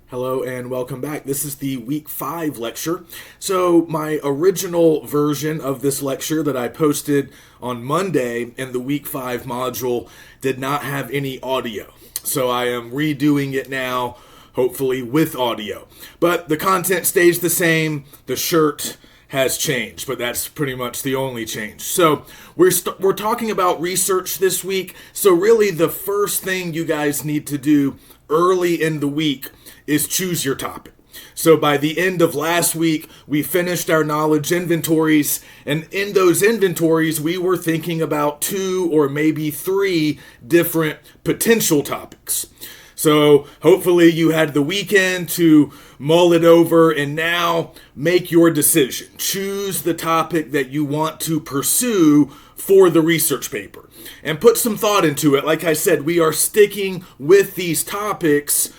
Hello and welcome back. This is the week 5 lecture. So my original version of this lecture that I posted on Monday in the week 5 module did not have any audio. So I am redoing it now, hopefully with audio. But the content stays the same. The shirt has changed, but that's pretty much the only change. So we're talking about research this week. So really the first thing you guys need to do early in the week is choose your topic. So by the end of last week, we finished our knowledge inventories, and in those inventories, we were thinking about 2 or maybe 3 different potential topics. So hopefully you had the weekend to mull it over and now make your decision. Choose the topic that you want to pursue for the research paper and put some thought into it. Like I said, we are sticking with these topics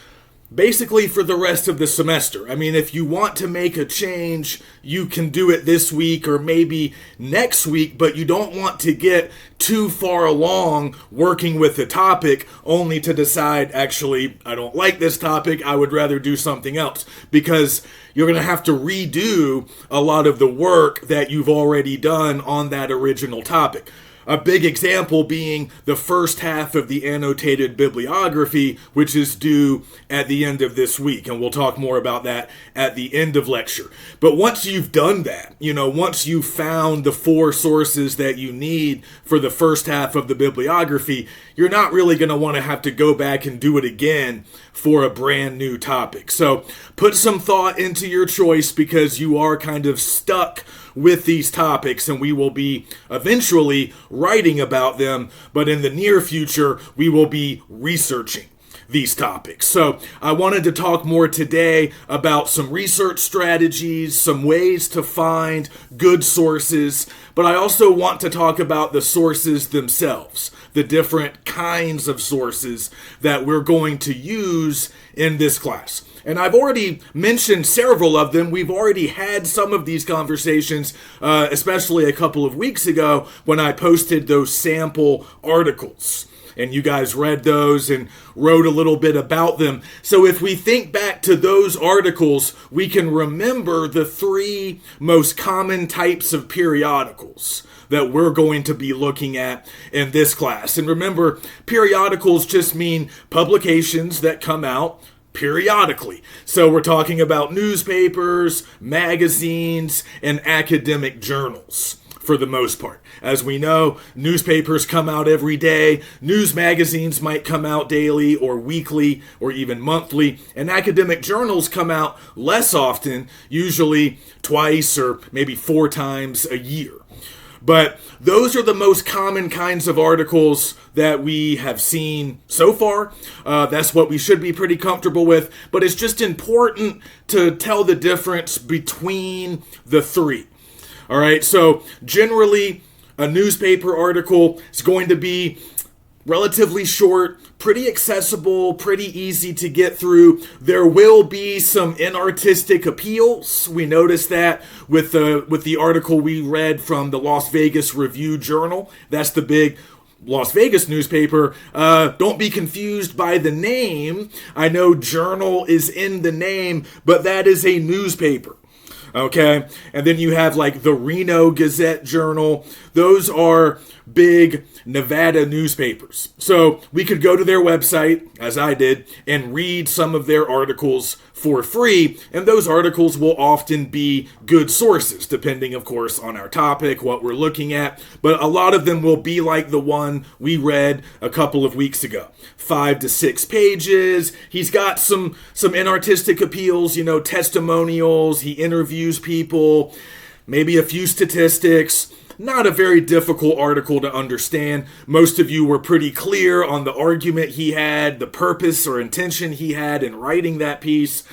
basically for the rest of the semester. I mean, if you want to make a change, you can do it this week or maybe next week, but you don't want to get too far along working with the topic only to decide, actually, I don't like this topic, I would rather do something else, because you're going to have to redo a lot of the work that you've already done on that original topic. A big example being the first half of the annotated bibliography, which is due at the end of this week. And we'll talk more about that at the end of lecture. But once you've done that, once you've found the 4 sources that you need for the first half of the bibliography, you're not really going to want to have to go back and do it again for a brand new topic. So put some thought into your choice, because you are kind of stuck with these topics, and we will be eventually writing about them, but in the near future, we will be researching these topics. So I wanted to talk more today about some research strategies, some ways to find good sources, but I also want to talk about the sources themselves, the different kinds of sources that we're going to use in this class. And I've already mentioned several of them. We've already had some of these conversations, especially a couple of weeks ago when I posted those sample articles. And you guys read those and wrote a little bit about them. So if we think back to those articles, we can remember the 3 most common types of periodicals that we're going to be looking at in this class. And remember, periodicals just mean publications that come out periodically. So we're talking about newspapers, magazines, and academic journals for the most part. As we know, newspapers come out every day. News magazines might come out daily or weekly or even monthly. And academic journals come out less often, usually twice or maybe 4 times a year. But those are the most common kinds of articles that we have seen so far. That's what we should be pretty comfortable with. But it's just important to tell the difference between the 3. All right, so generally, a newspaper article is going to be relatively short, pretty accessible, pretty easy to get through. There will be some inartistic appeals. We noticed that with the article we read from the Las Vegas Review-Journal. That's the big Las Vegas newspaper. Don't be confused by the name. I know journal is in the name, but that is a newspaper. Okay, and then you have like the Reno Gazette-Journal. Those are big Nevada newspapers. So we could go to their website, as I did, and read some of their articles for free, and those articles will often be good sources, depending, of course, on our topic, what we're looking at, but a lot of them will be like the one we read a couple of weeks ago. 5 to 6 pages. He's got some inartistic appeals, testimonials. He interviews people, maybe a few statistics. Not a very difficult article to understand. Most of you were pretty clear on the argument he had, the purpose or intention he had in writing that piece.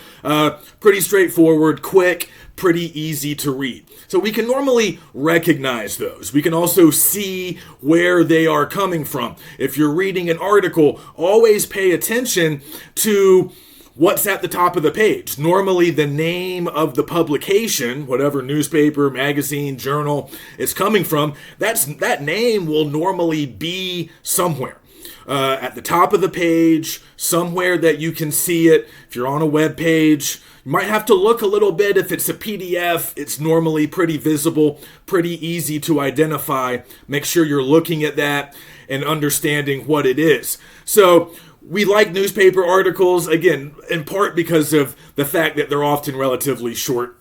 Pretty straightforward, quick, pretty easy to read. So we can normally recognize those. We can also see where they are coming from. If you're reading an article, always pay attention to what's at the top of the page. Normally the name of the publication, whatever newspaper, magazine, journal it's coming from, that name will normally be somewhere. at the top of the page, somewhere that you can see it. If you're on a web page, you might have to look a little bit. If it's a PDF, it's normally pretty visible, pretty easy to identify. Make sure you're looking at that and understanding what it is. So we like newspaper articles, again, in part because of the fact that they're often relatively short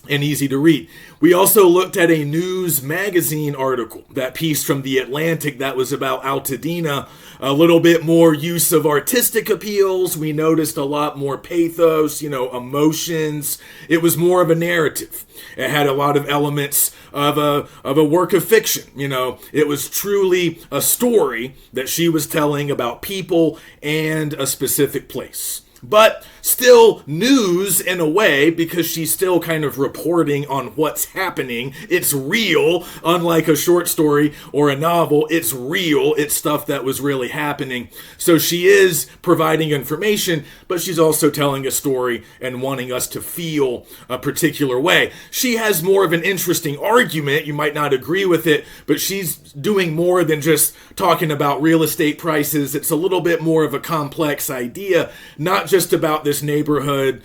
and easy to read. We also looked at a news magazine article, that piece from The Atlantic that was about Altadena, a little bit more use of artistic appeals. We noticed a lot more pathos, emotions. It was more of a narrative. It had a lot of elements of a work of fiction. It was truly a story that she was telling about people and a specific place. But still news in a way, because she's still kind of reporting on what's happening. It's real, unlike a short story or a novel. It's real. It's stuff that was really happening. So she is providing information, but she's also telling a story and wanting us to feel a particular way. She has more of an interesting argument. You might not agree with it, but she's doing more than just talking about real estate prices. It's a little bit more of a complex idea, not just about this neighborhood,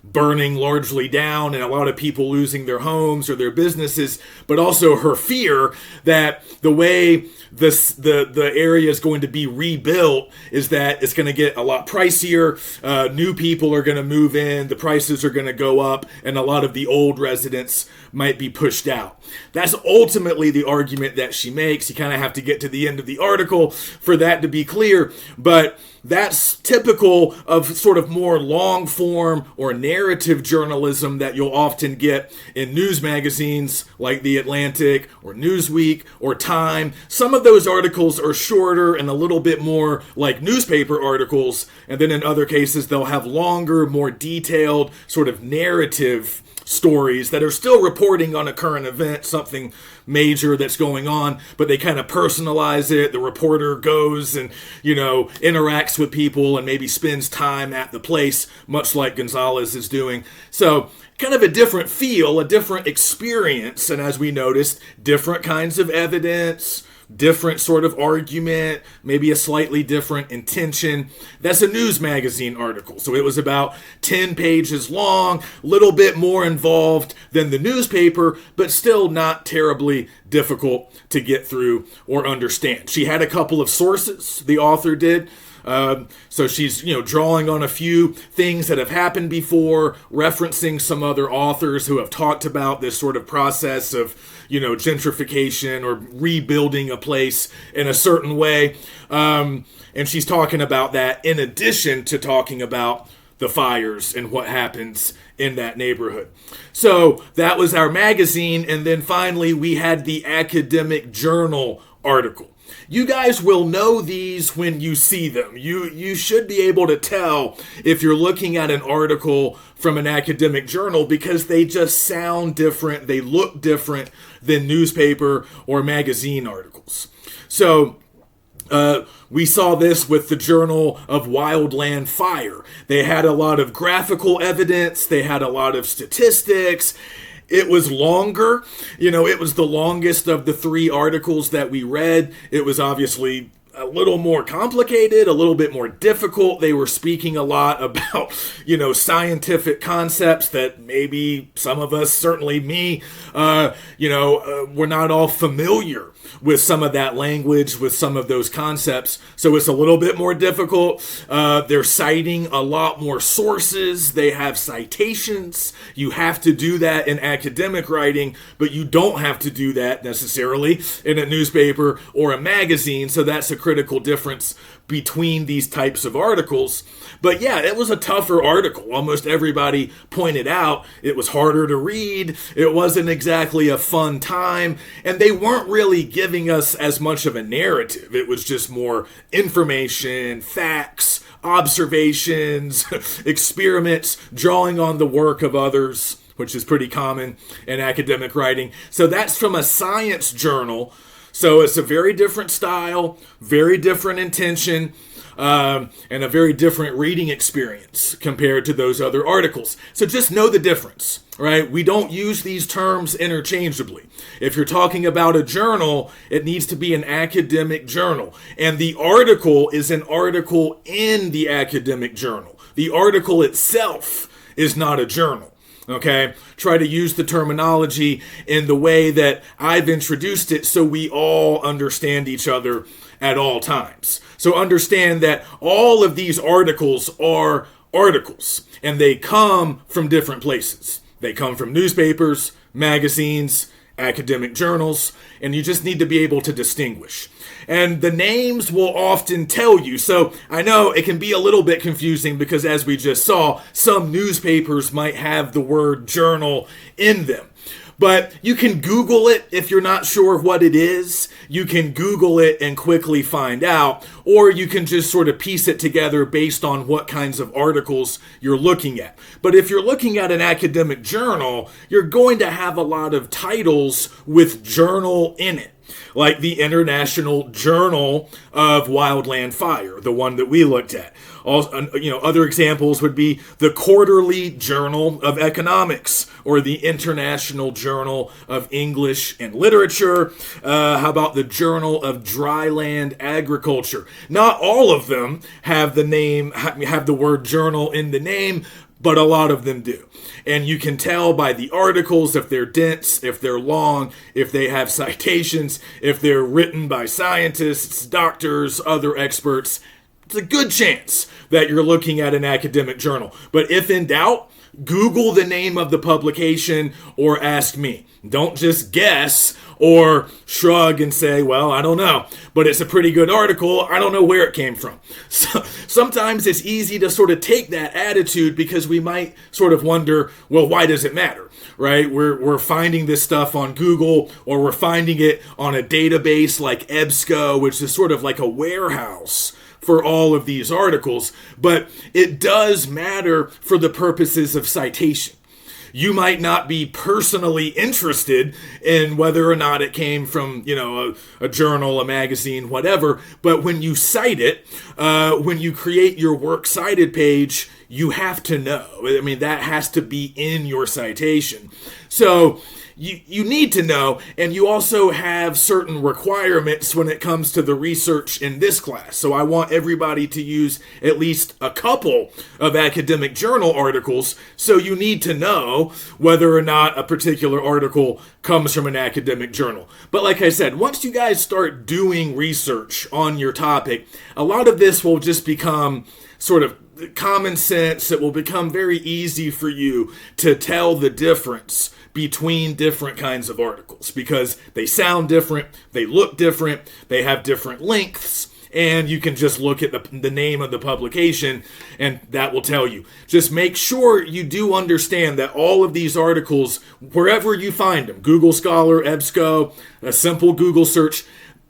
burning largely down and a lot of people losing their homes or their businesses, but also her fear that the way the area is going to be rebuilt is that it's going to get a lot pricier. New people are going to move in, the prices are going to go up, and a lot of the old residents might be pushed out. That's ultimately the argument that she makes. You kind of have to get to the end of the article for that to be clear, but that's typical of sort of more long form or narrative journalism that you'll often get in news magazines like The Atlantic or Newsweek or Time. Some of those articles are shorter and a little bit more like newspaper articles, and then in other cases they'll have longer, more detailed sort of narrative stories that are still reporting on a current event, something major that's going on, but they kind of personalize it. The reporter goes and, interacts with people and maybe spends time at the place, much like Gonzalez is doing. So kind of a different feel, a different experience, and as we noticed, different kinds of evidence, different sort of argument, maybe a slightly different intention. That's a news magazine article. So it was about 10 pages long, a little bit more involved than the newspaper, but still not terribly difficult to get through or understand. She had a couple of sources, the author did. So she's, drawing on a few things that have happened before, referencing some other authors who have talked about this sort of process of, gentrification or rebuilding a place in a certain way. And she's talking about that in addition to talking about the fires and what happens in that neighborhood. So that was our magazine. And then finally, we had the academic journal article. You guys will know these when you see them. You should be able to tell if you're looking at an article from an academic journal because they just sound different. They look different than newspaper or magazine articles. So we saw this with the Journal of Wildland Fire. They had a lot of graphical evidence. They had a lot of statistics. It was longer. It was the longest of the 3 articles that we read. It was obviously a little more complicated, a little bit more difficult. They were speaking a lot about, scientific concepts that maybe some of us, certainly me, we're not all familiar with some of that language, with some of those concepts. So it's a little bit more difficult. They're citing a lot more sources. They have citations. You have to do that in academic writing, but you don't have to do that necessarily in a newspaper or a magazine. So that's a critical difference between these types of articles. But yeah, it was a tougher article. Almost everybody pointed out it was harder to read. It wasn't exactly a fun time. And they weren't really giving us as much of a narrative. It was just more information, facts, observations, experiments, drawing on the work of others, which is pretty common in academic writing. So that's from a science journal. So it's a very different style, very different intention. and a very different reading experience compared to those other articles. So just know the difference, right? We don't use these terms interchangeably. If you're talking about a journal, it needs to be an academic journal. And the article is an article in the academic journal. The article itself is not a journal. Okay, try to use the terminology in the way that I've introduced it so we all understand each other at all times. So understand that all of these articles are articles, and they come from different places. They come from newspapers, magazines, academic journals, and you just need to be able to distinguish. And the names will often tell you. So I know it can be a little bit confusing because, as we just saw, some newspapers might have the word journal in them. But you can Google it if you're not sure what it is. You can Google it and quickly find out, or you can just sort of piece it together based on what kinds of articles you're looking at. But if you're looking at an academic journal, you're going to have a lot of titles with journal in it, like the International Journal of Wildland Fire, the one that we looked at. Also, other examples would be the Quarterly Journal of Economics or the International Journal of English and Literature. How about the Journal of Dryland Agriculture? Not all of them have the word journal in the name, but a lot of them do. And you can tell by the articles if they're dense, if they're long, if they have citations, if they're written by scientists, doctors, other experts. It's a good chance that you're looking at an academic journal. But if in doubt, Google the name of the publication or ask me. Don't just guess or shrug and say, well, I don't know, but it's a pretty good article. I don't know where it came from. So sometimes it's easy to sort of take that attitude because we might sort of wonder, well, why does it matter, right? We're finding this stuff on Google, or we're finding it on a database like EBSCO, which is sort of like a warehouse for all of these articles, but it does matter for the purposes of citation. You might not be personally interested in whether or not it came from, a journal, a magazine, whatever, but when you cite it, when you create your works cited page, you have to know. I mean, that has to be in your citation. So you need to know, and you also have certain requirements when it comes to the research in this class. So I want everybody to use at least a couple of academic journal articles, so you need to know whether or not a particular article comes from an academic journal. But like I said, once you guys start doing research on your topic, a lot of this will just become sort of common sense. It will become very easy for you to tell the difference between different kinds of articles because they sound different, they look different, they have different lengths, and you can just look at the name of the publication and that will tell you. Just make sure you do understand that all of these articles, wherever you find them, Google Scholar, EBSCO, a simple Google search,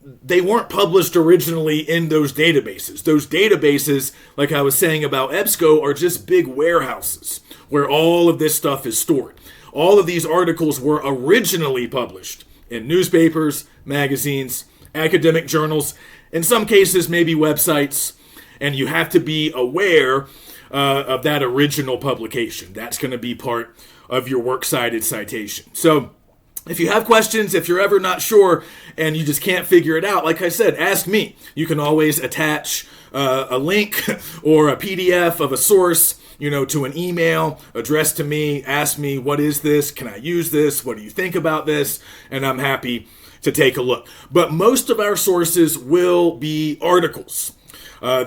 they weren't published originally in those databases. Those databases, like I was saying about EBSCO, are just big warehouses where all of this stuff is stored. All of these articles were originally published in newspapers, magazines, academic journals, in some cases maybe websites, and you have to be aware of that original publication. That's going to be part of your works cited citation. So if you have questions, if you're ever not sure and you just can't figure it out, like I said, ask me. You can always attach a link or a PDF of a source, to an email addressed to me. Ask me, what is this? Can I use this? What do you think about this? And I'm happy to take a look. But most of our sources will be articles,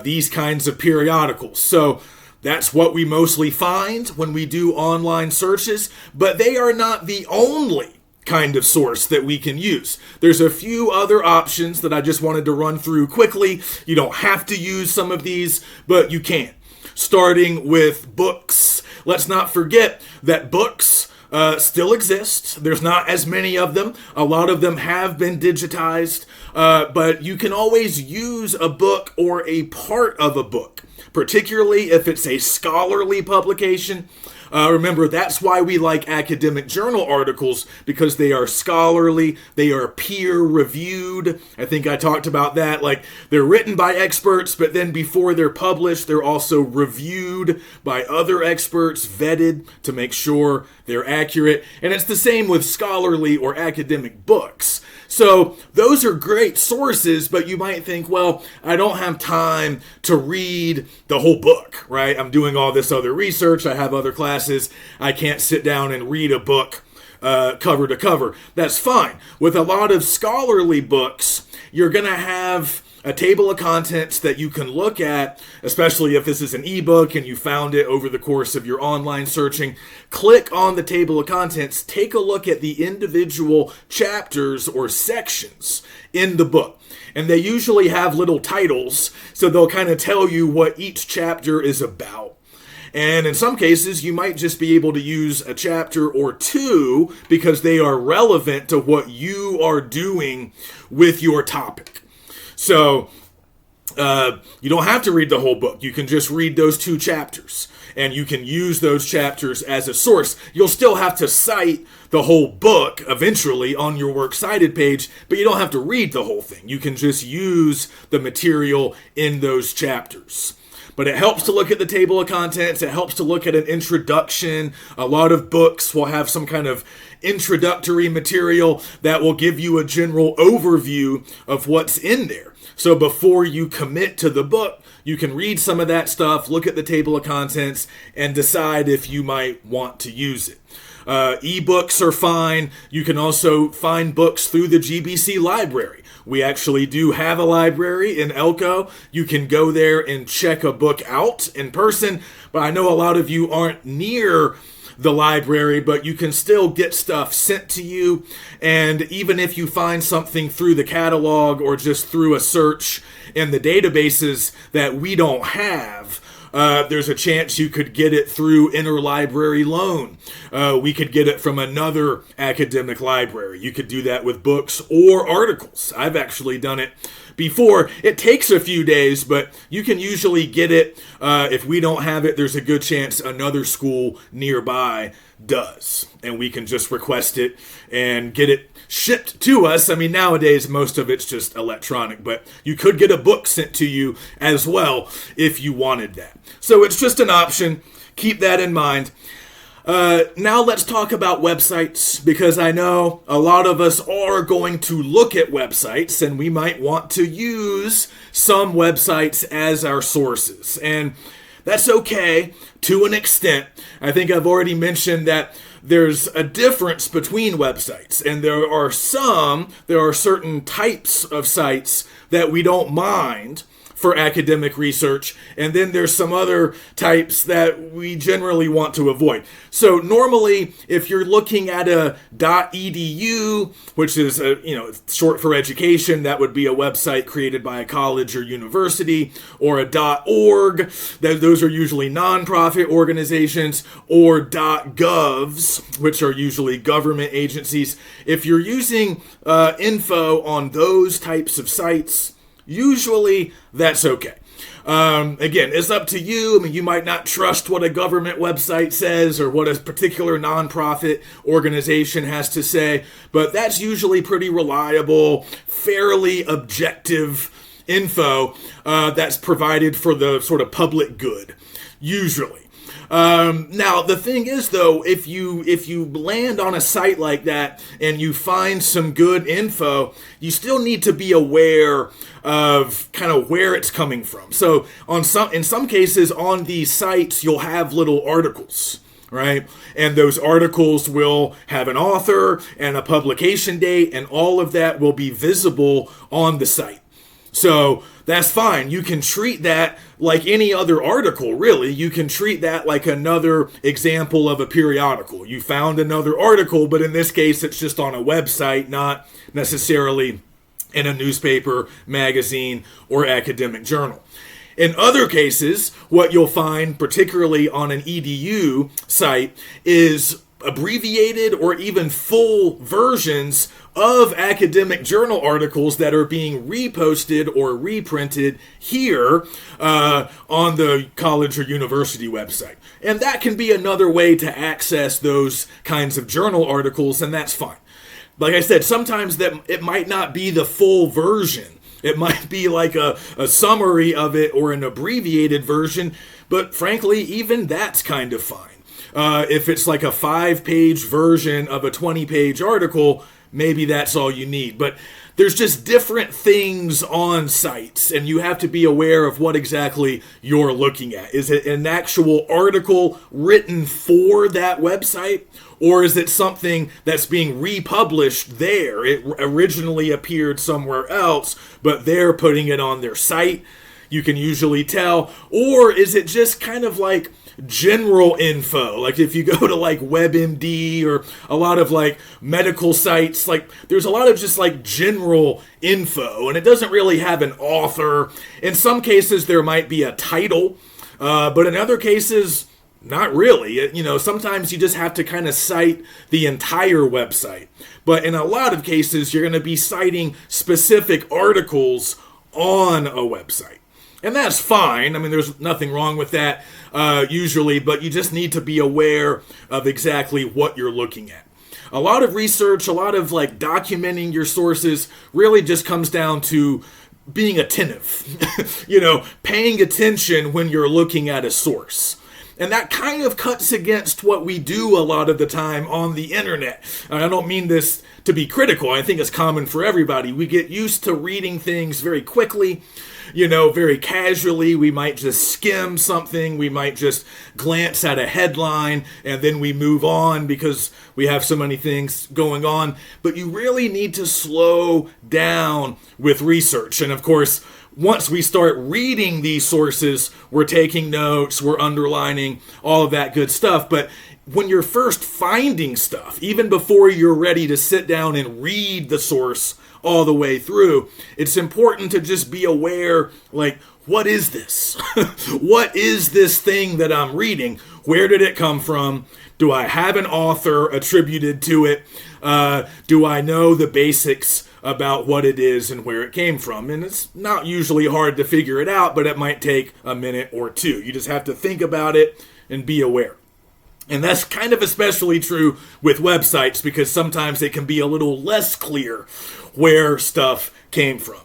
these kinds of periodicals. So that's what we mostly find when we do online searches, but they are not the only kind of source that we can use. There's a few other options that I just wanted to run through quickly. You don't have to use some of these, but you can. Starting with books. Let's not forget that books still exist. There's not as many of them. A lot of them have been digitized, but you can always use a book or a part of a book. particularly if it's a scholarly publication. Remember, that's why we like academic journal articles, because they are scholarly, they are peer-reviewed. I think I talked about that. Like, they're written by experts, but then before they're published, they're also reviewed by other experts, vetted to make sure they're accurate. And it's the same with scholarly or academic books. So those are great sources, but you might think, well, I don't have time to read the whole book, right? I'm doing all this other research. I have other classes. I can't sit down and read a book cover to cover. That's fine. With a lot of scholarly books, you're going to have a table of contents that you can look at, especially if this is an ebook and you found it over the course of your online searching. Click on the table of contents, take a look at the individual chapters or sections in the book. And they usually have little titles, so they'll kind of tell you what each chapter is about. And in some cases, you might just be able to use a chapter or two because they are relevant to what you are doing with your topic. So you don't have to read the whole book. You can just read those 2 chapters, and you can use those chapters as a source. You'll still have to cite the whole book eventually on your Works Cited page, but you don't have to read the whole thing. You can just use the material in those chapters. But it helps to look at the table of contents. It helps to look at an introduction. A lot of books will have some kind of introductory material that will give you a general overview of what's in there. So before you commit to the book, you can read some of that stuff, look at the table of contents, and decide if you might want to use it. Ebooks are fine. You can also find books through the GBC library. We actually do have a library in Elko. You can go there and check a book out in person, but I know a lot of you aren't near the library, but you can still get stuff sent to you. And even if you find something through the catalog or just through a search in the databases that we don't have, there's a chance you could get it through interlibrary loan. We could get it from another academic library. You could do that with books or articles. I've actually done it before. It takes a few days, but you can usually get it. If we don't have it, there's a good chance another school nearby does. And we can just request it and get it shipped to us. I mean, nowadays, most of it's just electronic, but you could get a book sent to you as well if you wanted that. So it's just an option. Keep that in mind. Now let's talk about websites, because I know a lot of us are going to look at websites and we might want to use some websites as our sources. And that's okay to an extent. I think I've already mentioned that there's a difference between websites, and there are certain types of sites that we don't mind for academic research, and then there's some other types that we generally want to avoid. So normally, if you're looking at a .edu, which is short for education, that would be a website created by a college or university, or a .org, those are usually nonprofit organizations, or .govs, which are usually government agencies. If you're using info on those types of sites, usually that's okay. Again, it's up to you. I mean, you might not trust what a government website says or what a particular nonprofit organization has to say, but that's usually pretty reliable, fairly objective info that's provided for the sort of public good, usually. Now, the thing is, though, if you land on a site like that and you find some good info, you still need to be aware of kind of where it's coming from. So in some cases on these sites, you'll have little articles, right? And those articles will have an author and a publication date, and all of that will be visible on the site. So that's fine. You can treat that like any other article, really. You can treat that like another example of a periodical. You found another article, but in this case, it's just on a website, not necessarily in a newspaper, magazine, or academic journal. In other cases, what you'll find, particularly on an EDU site, is abbreviated or even full versions of academic journal articles that are being reposted or reprinted here on the college or university website. And that can be another way to access those kinds of journal articles, and that's fine. Like I said, sometimes that it might not be the full version. It might be like a summary of it or an abbreviated version, but frankly, even that's kind of fine. If it's like a 5-page version of a 20-page article, maybe that's all you need. But there's just different things on sites, and you have to be aware of what exactly you're looking at. Is it an actual article written for that website, or is it something that's being republished there? It originally appeared somewhere else, but they're putting it on their site. You can usually tell. Or is it just kind of like general info? Like if you go to like WebMD or a lot of like medical sites, like there's a lot of just like general info, and it doesn't really have an author. In some cases there might be a title, but in other cases not really. Sometimes you just have to kind of cite the entire website, but in a lot of cases you're going to be citing specific articles on a website. And that's fine. I mean, there's nothing wrong with that usually, but you just need to be aware of exactly what you're looking at. A lot of research, a lot of like documenting your sources really just comes down to being attentive, paying attention when you're looking at a source. And that kind of cuts against what we do a lot of the time on the internet. I don't mean this to be critical. I think it's common for everybody. We get used to reading things very quickly, very casually. We might just skim something. We might just glance at a headline and then we move on because we have so many things going on. But you really need to slow down with research. And of course, once we start reading these sources, we're taking notes, we're underlining, all of that good stuff. But when you're first finding stuff, even before you're ready to sit down and read the source all the way through, it's important to just be aware, like, what is this? What is this thing that I'm reading? Where did it come from? Do I have an author attributed to it? Do I know the basics about what it is and where it came from? And it's not usually hard to figure it out, but it might take a minute or two. You just have to think about it and be aware. And that's kind of especially true with websites because sometimes it can be a little less clear where stuff came from.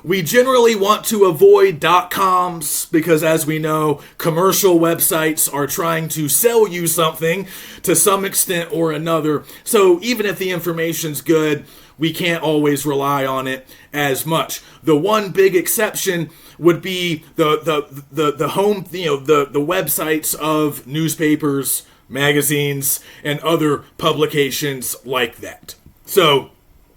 We generally want to avoid .coms because, as we know, commercial websites are trying to sell you something to some extent or another. So even if the information's good, we can't always rely on it as much. The one big exception would be the home, the websites of newspapers, magazines, and other publications like that. So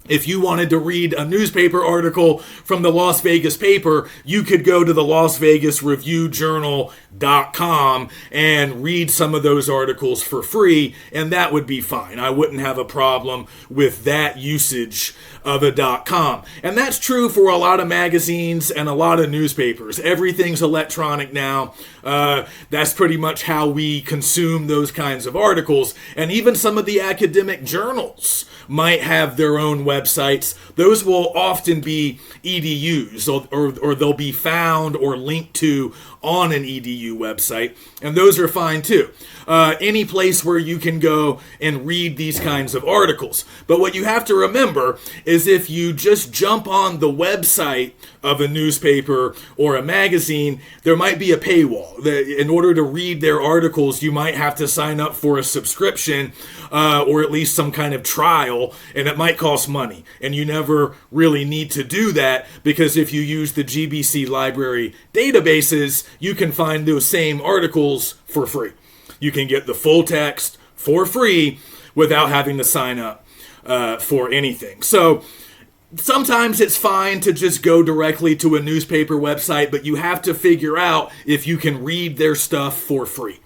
if you wanted to read a newspaper article from the Las Vegas paper, you could go to the Las Vegas Review Journal.com and read some of those articles for free, and that would be fine. I wouldn't have a problem with that usage of a .com. And that's true for a lot of magazines and a lot of newspapers. Everything's electronic now. That's pretty much how we consume those kinds of articles. And even some of the academic journals might have their own websites. Those will often be EDUs, or they'll be found or linked to on an EDU website, and those are fine too. Any place where you can go and read these kinds of articles. But what you have to remember is if you just jump on the website of a newspaper or a magazine, there might be a paywall. In order to read their articles, you might have to sign up for a subscription or at least some kind of trial, and it might cost money. And you never really need to do that because if you use the GBC library databases, you can find those same articles for free. You can get the full text for free without having to sign up for anything. So sometimes it's fine to just go directly to a newspaper website, but you have to figure out if you can read their stuff for free.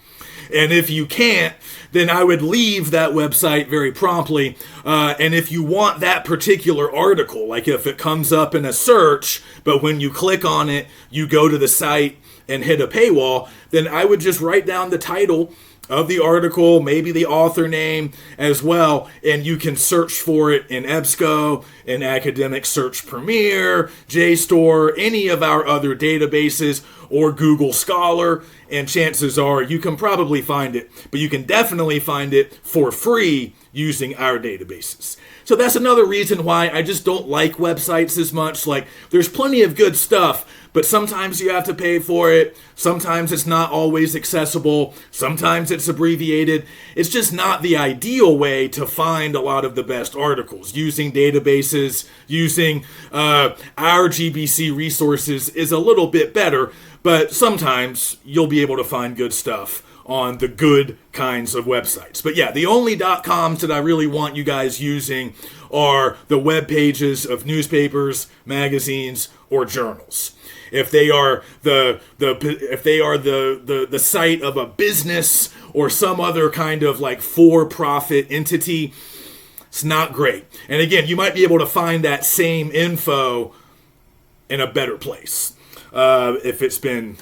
And if you can't, then I would leave that website very promptly. And if you want that particular article, like if it comes up in a search, but when you click on it, you go to the site and hit a paywall, then I would just write down the title of the article, maybe the author name as well, and you can search for it in EBSCO, in Academic Search Premier, JSTOR, any of our other databases, or Google Scholar, and chances are you can probably find it, but you can definitely find it for free using our databases. So that's another reason why I just don't like websites as much. Like, there's plenty of good stuff, but sometimes you have to pay for it. Sometimes it's not always accessible. Sometimes it's abbreviated. It's just not the ideal way to find a lot of the best articles. Using databases, using our GBC resources is a little bit better, but sometimes you'll be able to find good stuff on the good kinds of websites. But yeah, the only .coms that I really want you guys using are the web pages of newspapers, magazines, or journals. If they are the site of a business or some other kind of like for-profit entity, it's not great. And again, you might be able to find that same info in a better place if it's been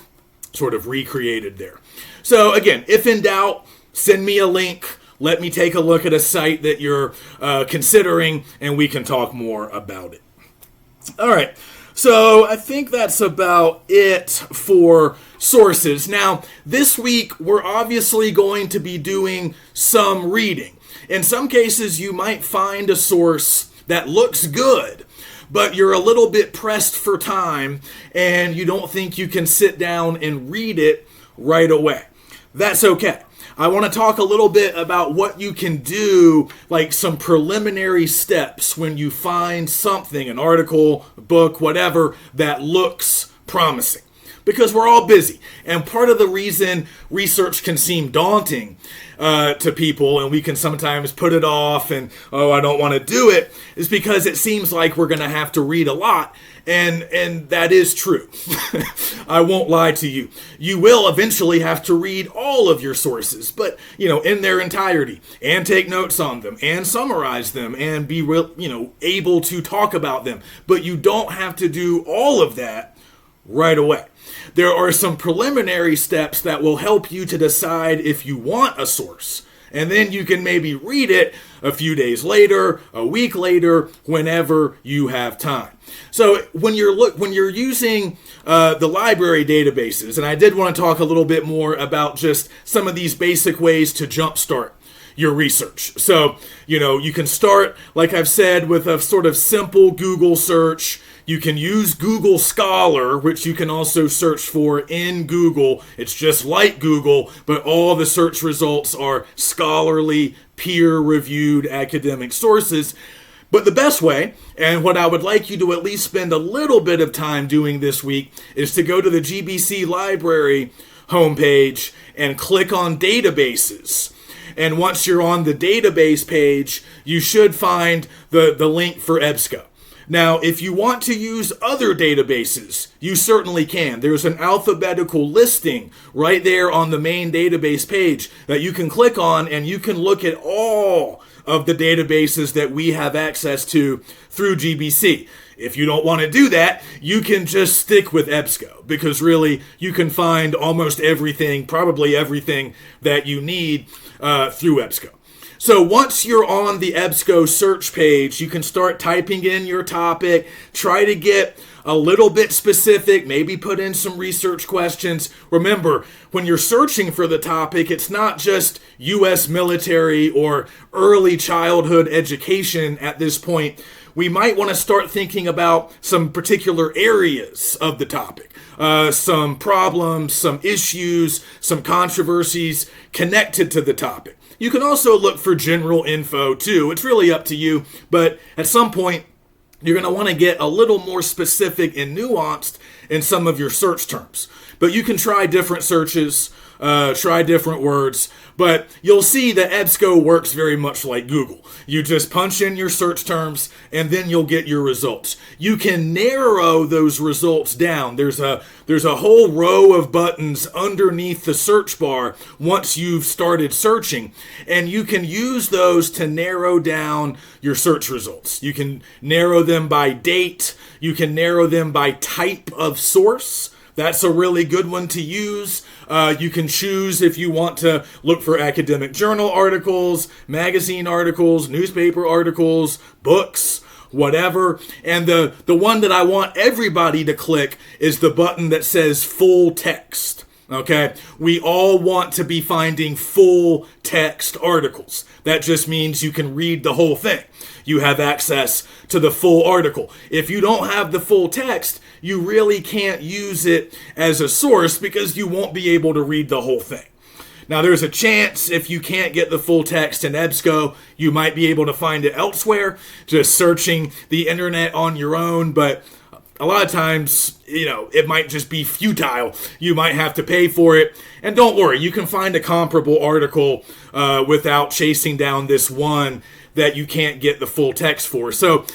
sort of recreated there. So again, if in doubt, send me a link. Let me take a look at a site that you're considering, and we can talk more about it. All right. So I think that's about it for sources. Now, this week, we're obviously going to be doing some reading. In some cases, you might find a source that looks good, but you're a little bit pressed for time, and you don't think you can sit down and read it right away. That's okay. I want to talk a little bit about what you can do, like some preliminary steps when you find something, an article, a book, whatever, that looks promising. Because we're all busy. And part of the reason research can seem daunting to people, and we can sometimes put it off and, oh, I don't want to do it, is because it seems like we're going to have to read a lot. And that is true. I won't lie to you. You will eventually have to read all of your sources, but, in their entirety, and take notes on them, and summarize them, and be able to talk about them. But you don't have to do all of that right away. There are some preliminary steps that will help you to decide if you want a source. And then you can maybe read it a few days later, a week later, whenever you have time. So when you're using the library databases, and I did want to talk a little bit more about just some of these basic ways to jumpstart your research. So, you can start, like I've said, with a sort of simple Google search. You can use Google Scholar, which you can also search for in Google. It's just like Google, but all the search results are scholarly, peer-reviewed academic sources. But the best way, and what I would like you to at least spend a little bit of time doing this week, is to go to the GBC Library homepage and click on Databases. And once you're on the database page, you should find the link for EBSCO. Now, if you want to use other databases, you certainly can. There's an alphabetical listing right there on the main database page that you can click on, and you can look at all of the databases that we have access to through GBC. If you don't want to do that, you can just stick with EBSCO, because really you can find almost everything, probably everything that you need through EBSCO. So once you're on the EBSCO search page, you can start typing in your topic, try to get a little bit specific, maybe put in some research questions. Remember, when you're searching for the topic, it's not just U.S. military or early childhood education at this point. We might want to start thinking about some particular areas of the topic, some problems, some issues, some controversies connected to the topic. You can also look for general info too. It's really up to you, but at some point, you're going to want to get a little more specific and nuanced in some of your search terms. But you can try different searches, try different words, but you'll see that EBSCO works very much like Google. You just punch in your search terms, and then you'll get your results. You can narrow those results down. There's a whole row of buttons underneath the search bar once you've started searching, and you can use those to narrow down your search results. You can narrow them by date. You can narrow them by type of source. That's a really good one to use. You can choose if you want to look for academic journal articles, magazine articles, newspaper articles, books, whatever. And the one that I want everybody to click is the button that says full text. Okay, we all want to be finding full text articles. That just means you can read the whole thing. You have access to the full article. If you don't have the full text, you really can't use it as a source because you won't be able to read the whole thing. Now, there's a chance if you can't get the full text in EBSCO, you might be able to find it elsewhere, just searching the internet on your own, but a lot of times, it might just be futile. You might have to pay for it. And don't worry, you can find a comparable article without chasing down this one that you can't get the full text for. So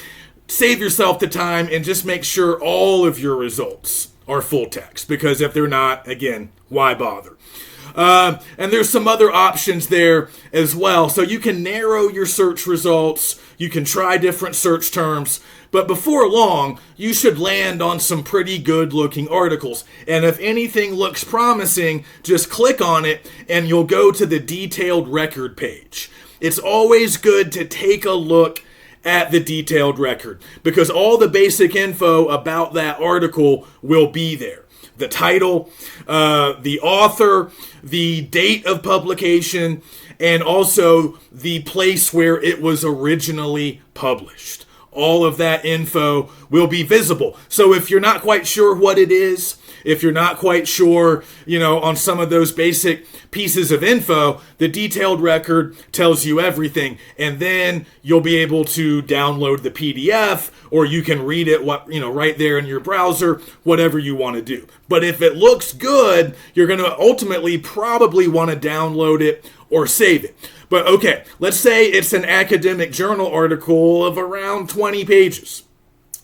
save yourself the time and just make sure all of your results are full text. Because if they're not, again, why bother? And there's some other options there as well. So you can narrow your search results. You can try different search terms. But before long, you should land on some pretty good looking articles. And if anything looks promising, just click on it and you'll go to the detailed record page. It's always good to take a look at the detailed record because all the basic info about that article will be there. The title, the author, the date of publication, and also the place where it was originally published. All of that info will be visible. So if you're not quite sure what it is, if you're not quite sure, on some of those basic pieces of info, the detailed record tells you everything. And then you'll be able to download the PDF or you can read it right there in your browser, whatever you want to do. But if it looks good, you're going to ultimately probably want to download it or save it. But okay, let's say it's an academic journal article of around 20 pages.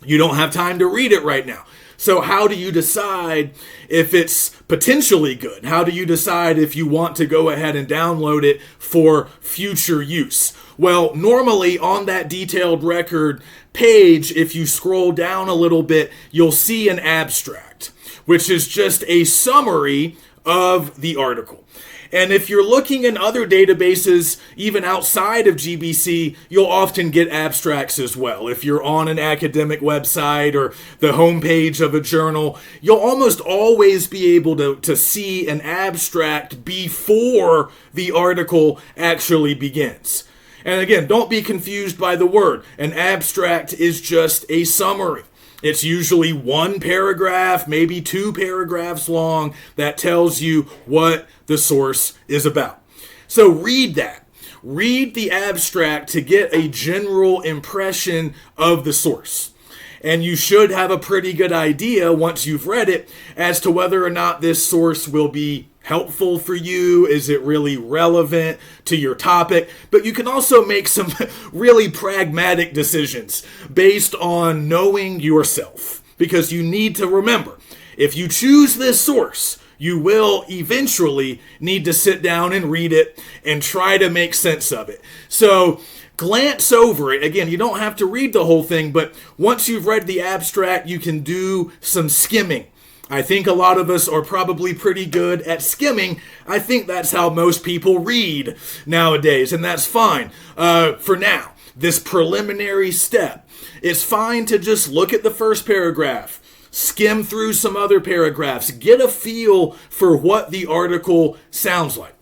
You don't have time to read it right now. So how do you decide if it's potentially good? How do you decide if you want to go ahead and download it for future use? Well, normally on that detailed record page, if you scroll down a little bit, you'll see an abstract, which is just a summary of the article. And if you're looking in other databases, even outside of GBC, you'll often get abstracts as well. If you're on an academic website or the homepage of a journal, you'll almost always be able to see an abstract before the article actually begins. And again, don't be confused by the word. An abstract is just a summary. It's usually one paragraph, maybe 2 paragraphs long that tells you what the source is about. So read that. Read the abstract to get a general impression of the source. And you should have a pretty good idea once you've read it as to whether or not this source will be helpful for you. Is it really relevant to your topic? But you can also make some really pragmatic decisions based on knowing yourself. Because you need to remember, if you choose this source, you will eventually need to sit down and read it and try to make sense of it. So glance over it. Again, you don't have to read the whole thing, but once you've read the abstract, you can do some skimming. I think a lot of us are probably pretty good at skimming. I think that's how most people read nowadays, and that's fine for now. This preliminary step, it's fine to just look at the first paragraph, skim through some other paragraphs, get a feel for what the article sounds like.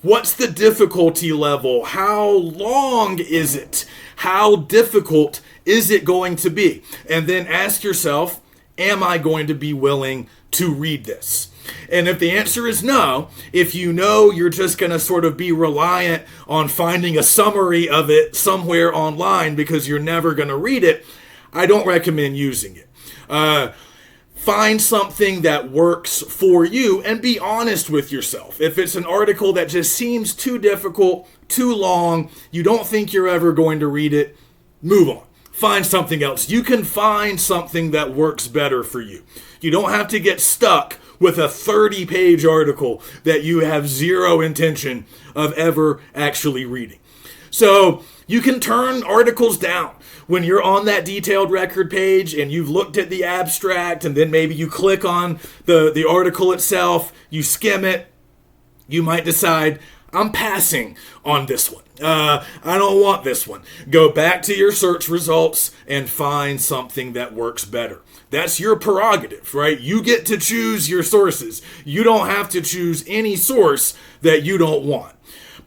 What's the difficulty level? How long is it? How difficult is it going to be? And then ask yourself, am I going to be willing to read this? And if the answer is no, if you know you're just going to sort of be reliant on finding a summary of it somewhere online because you're never going to read it, I don't recommend using it. Find something that works for you and be honest with yourself. If it's an article that just seems too difficult, too long, you don't think you're ever going to read it, move on. Find something else. You can find something that works better for you. You don't have to get stuck with a 30-page article that you have zero intention of ever actually reading. So you can turn articles down. When you're on that detailed record page and you've looked at the abstract and then maybe you click on the article itself, you skim it, you might decide, I'm passing on this one. I don't want this one. Go back to your search results and find something that works better. That's your prerogative, right? You get to choose your sources. You don't have to choose any source that you don't want.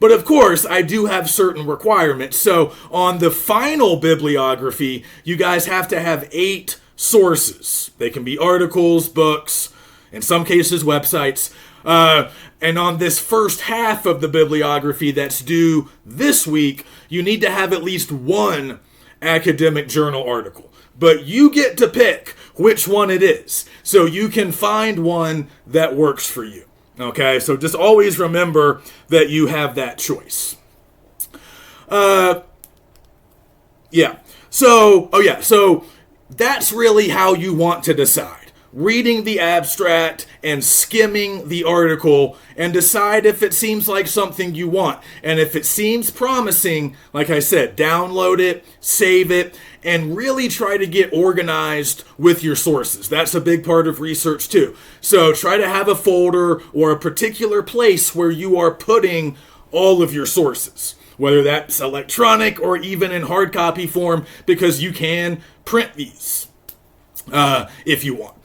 But of course, I do have certain requirements. So on the final bibliography, you guys have to have 8 sources. They can be articles, books, in some cases websites. And on this first half of the bibliography that's due this week, you need to have at least 1 academic journal article. But you get to pick which one it is. So you can find one that works for you. Okay, so just always remember that you have that choice. So that's really how you want to decide. Reading the abstract and skimming the article and decide if it seems like something you want. And if it seems promising, like I said, download it, save it, and really try to get organized with your sources. That's a big part of research too. So try to have a folder or a particular place where you are putting all of your sources, whether that's electronic or even in hard copy form, because you can print these if you want.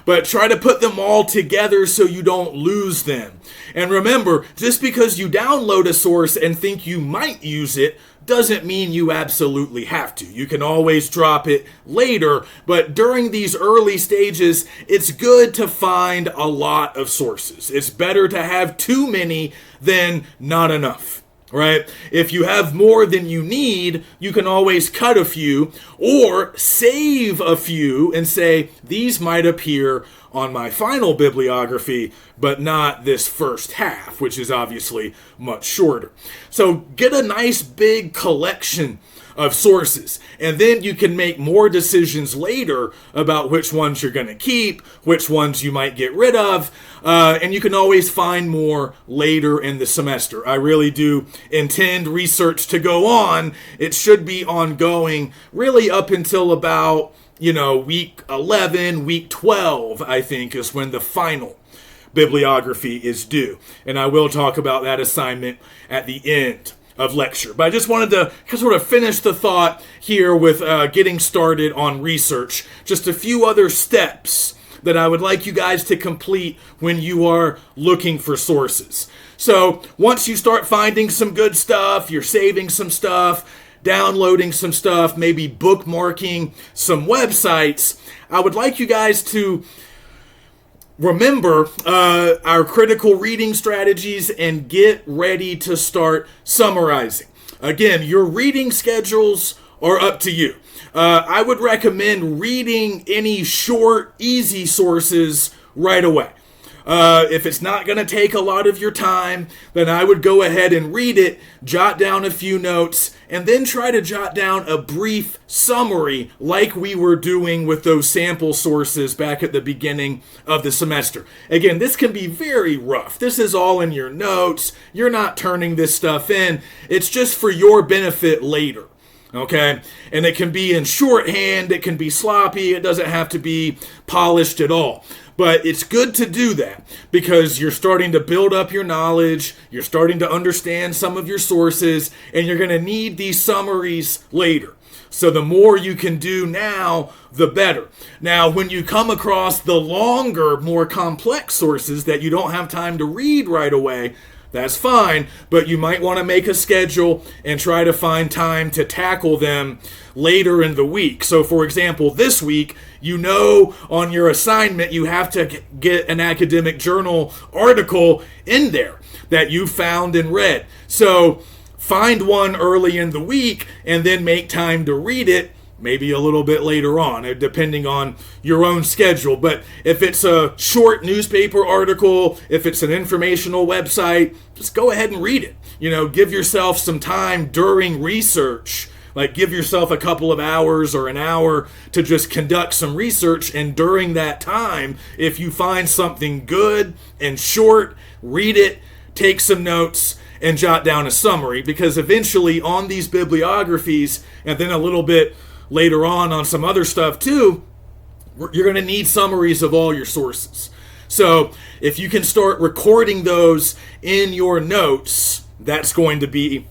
But try to put them all together so you don't lose them. And remember, just because you download a source and think you might use it doesn't mean you absolutely have to. You can always drop it later, but during these early stages, it's good to find a lot of sources. It's better to have too many than not enough. Right? If you have more than you need, you can always cut a few or save a few and say, these might appear on my final bibliography, but not this first half, which is obviously much shorter. So get a nice big collection of sources, and then you can make more decisions later about which ones you're going to keep, which ones you might get rid of, and you can always find more later in the semester. I really do intend research to go on. It should be ongoing really up until about, week 11, week 12, I think, is when the final bibliography is due. And I will talk about that assignment at the end of lecture. But I just wanted to sort of finish the thought here with getting started on research. Just a few other steps that I would like you guys to complete when you are looking for sources. So once you start finding some good stuff, you're saving some stuff, downloading some stuff, maybe bookmarking some websites, I would like you guys to remember our critical reading strategies and get ready to start summarizing. Again, your reading schedules are up to you. I would recommend reading any short, easy sources right away. If it's not going to take a lot of your time, then I would go ahead and read it, jot down a few notes, and then try to jot down a brief summary like we were doing with those sample sources back at the beginning of the semester. Again, this can be very rough. This is all in your notes. You're not turning this stuff in. It's just for your benefit later. Okay? And it can be in shorthand. It can be sloppy. It doesn't have to be polished at all. But it's good to do that because you're starting to build up your knowledge, you're starting to understand some of your sources, and you're going to need these summaries later. So the more you can do now, the better. Now, when you come across the longer, more complex sources that you don't have time to read right away, that's fine, but you might want to make a schedule and try to find time to tackle them later in the week. So, for example, this week, on your assignment, you have to get an academic journal article in there that you found and read. So, find one early in the week and then make time to read it maybe a little bit later on, depending on your own schedule. But if it's a short newspaper article, if it's an informational website, just go ahead and read it. Give yourself some time during research. Like give yourself a couple of hours or an hour to just conduct some research. And during that time, if you find something good and short, read it, take some notes, and jot down a summary, because eventually on these bibliographies, and then a little bit later on some other stuff too, you're going to need summaries of all your sources. So if you can start recording those in your notes, that's going to be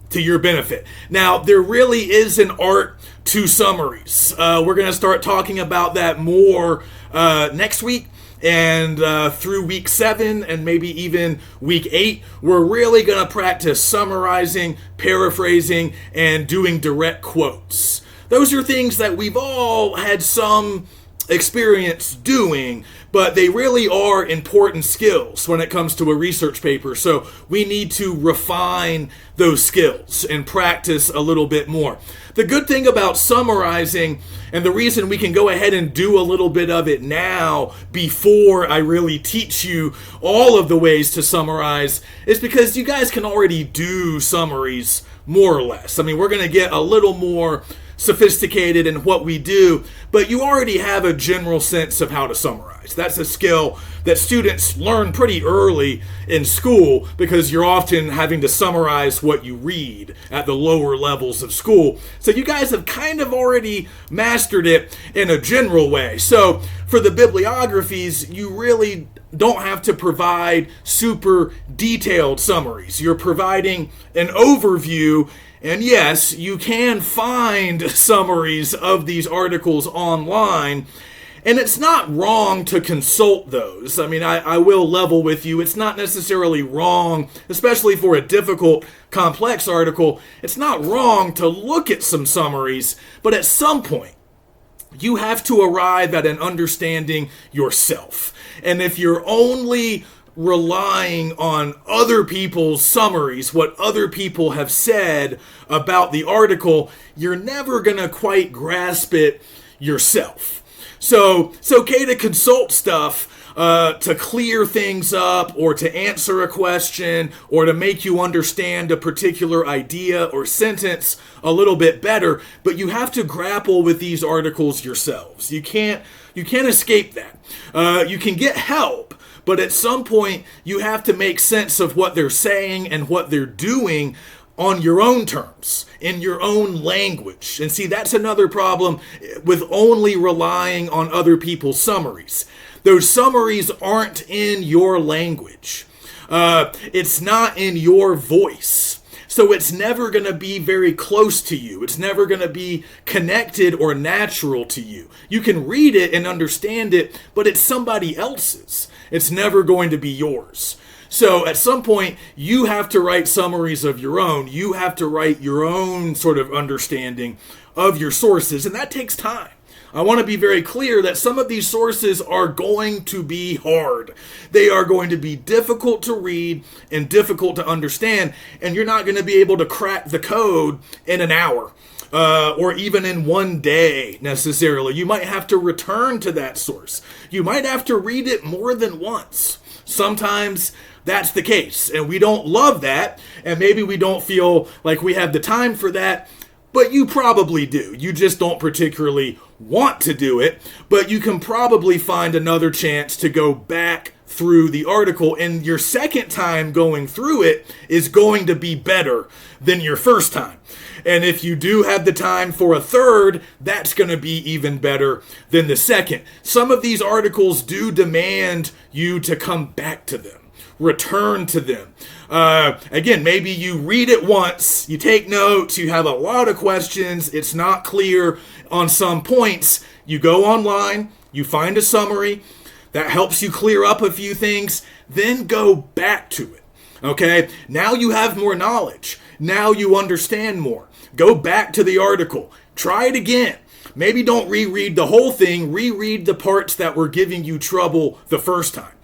to your benefit. Now, there really is an art to summaries. We're going to start talking about that more next week. And through week 7 and maybe even week 8, we're really going to practice summarizing, paraphrasing, and doing direct quotes. Those are things that we've all had some experience doing, but they really are important skills when it comes to a research paper. So we need to refine those skills and practice a little bit more. The good thing about summarizing, and the reason we can go ahead and do a little bit of it now before I really teach you all of the ways to summarize, is because you guys can already do summaries more or less. I mean, we're going to get a little more sophisticated in what we do, but you already have a general sense of how to summarize. That's a skill that students learn pretty early in school, because you're often having to summarize what you read at the lower levels of school. So you guys have kind of already mastered it in a general way. So for the bibliographies, you really don't have to provide super detailed summaries. You're providing an overview. And yes, you can find summaries of these articles online, and it's not wrong to consult those. I mean, I will level with you. It's not necessarily wrong, especially for a difficult, complex article. It's not wrong to look at some summaries, but at some point, you have to arrive at an understanding yourself. And if you're only relying on other people's summaries, what other people have said about the article, you're never going to quite grasp it yourself. So it's okay to consult stuff to clear things up, or to answer a question, or to make you understand a particular idea or sentence a little bit better, but you have to grapple with these articles yourselves. You can't escape that. You can get help, but at some point, you have to make sense of what they're saying and what they're doing on your own terms, in your own language. And see, that's another problem with only relying on other people's summaries. Those summaries aren't in your language. It's not in your voice. So it's never going to be very close to you. It's never going to be connected or natural to you. You can read it and understand it, but it's somebody else's. It's never going to be yours. So at some point, you have to write summaries of your own. You have to write your own sort of understanding of your sources, and that takes time. I want to be very clear that some of these sources are going to be hard. They are going to be difficult to read and difficult to understand, and you're not going to be able to crack the code in an hour. Or even in one day necessarily. You might have to return to that source. You might have to read it more than once. Sometimes that's the case, and we don't love that, and maybe we don't feel like we have the time for that, but you probably do. You just don't particularly want to do it, but you can probably find another chance to go back through the article, and your second time going through it is going to be better than your first time. And if you do have the time for a third, that's going to be even better than the second. Some of these articles do demand you to come back to them, return to them. Again, maybe you read it once, you take notes, you have a lot of questions, it's not clear on some points. You go online, you find a summary that helps you clear up a few things, then go back to it. Okay? Now you have more knowledge. Now you understand more. Go back to the article. Try it again. Maybe don't reread the whole thing. Reread the parts that were giving you trouble the first time.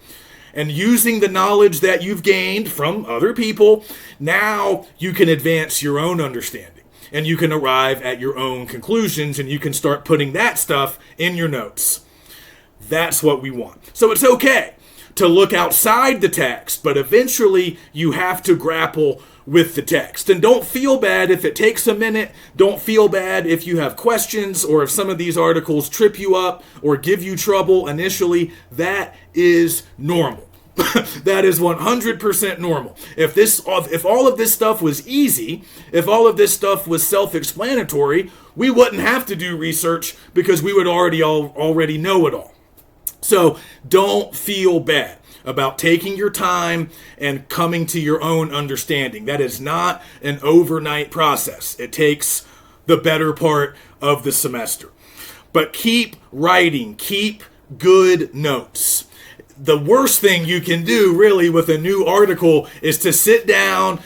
And using the knowledge that you've gained from other people, now you can advance your own understanding. And you can arrive at your own conclusions, and you can start putting that stuff in your notes. That's what we want. So it's okay to look outside the text, but eventually you have to grapple with the text. And don't feel bad if it takes a minute. Don't feel bad if you have questions, or if some of these articles trip you up or give you trouble initially. That is normal. That is 100% normal. If all of this stuff was easy, if all of this stuff was self-explanatory, we wouldn't have to do research because we would already know it all. So don't feel bad about taking your time and coming to your own understanding. That is not an overnight process. It takes the better part of the semester. But keep writing, keep good notes. The worst thing you can do really with a new article is to sit down,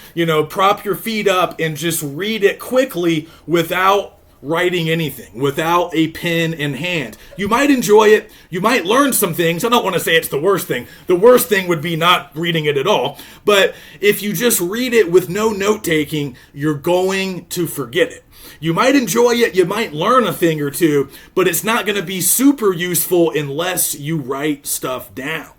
prop your feet up and just read it quickly without writing anything, without a pen in hand. You might enjoy it. You might learn some things. I don't want to say it's the worst thing. The worst thing would be not reading it at all. But if you just read it with no note-taking, you're going to forget it. You might enjoy it. You might learn a thing or two, but it's not going to be super useful unless you write stuff down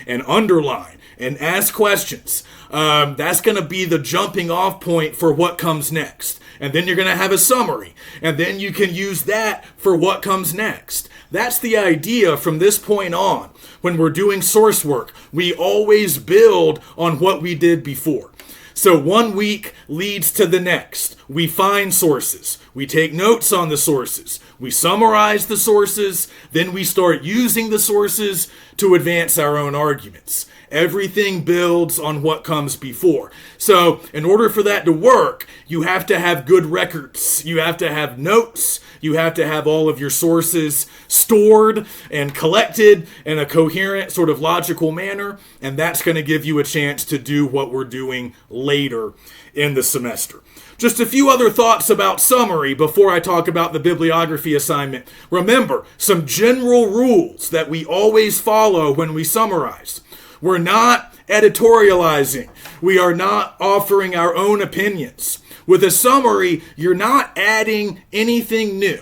and underline and ask questions. That's going to be the jumping off point for what comes next. And then you're going to have a summary. And then you can use that for what comes next. That's the idea from this point on. When we're doing source work, we always build on what we did before. So 1 week leads to the next. We find sources. We take notes on the sources. We summarize the sources. Then we start using the sources to advance our own arguments. Everything builds on what comes before. So in order for that to work, you have to have good records. You have to have notes. You have to have all of your sources stored and collected in a coherent, sort of logical manner. And that's going to give you a chance to do what we're doing later in the semester. Just a few other thoughts about summary before I talk about the bibliography assignment. Remember, some general rules that we always follow when we summarize. We're not editorializing. We are not offering our own opinions. With a summary, you're not adding anything new.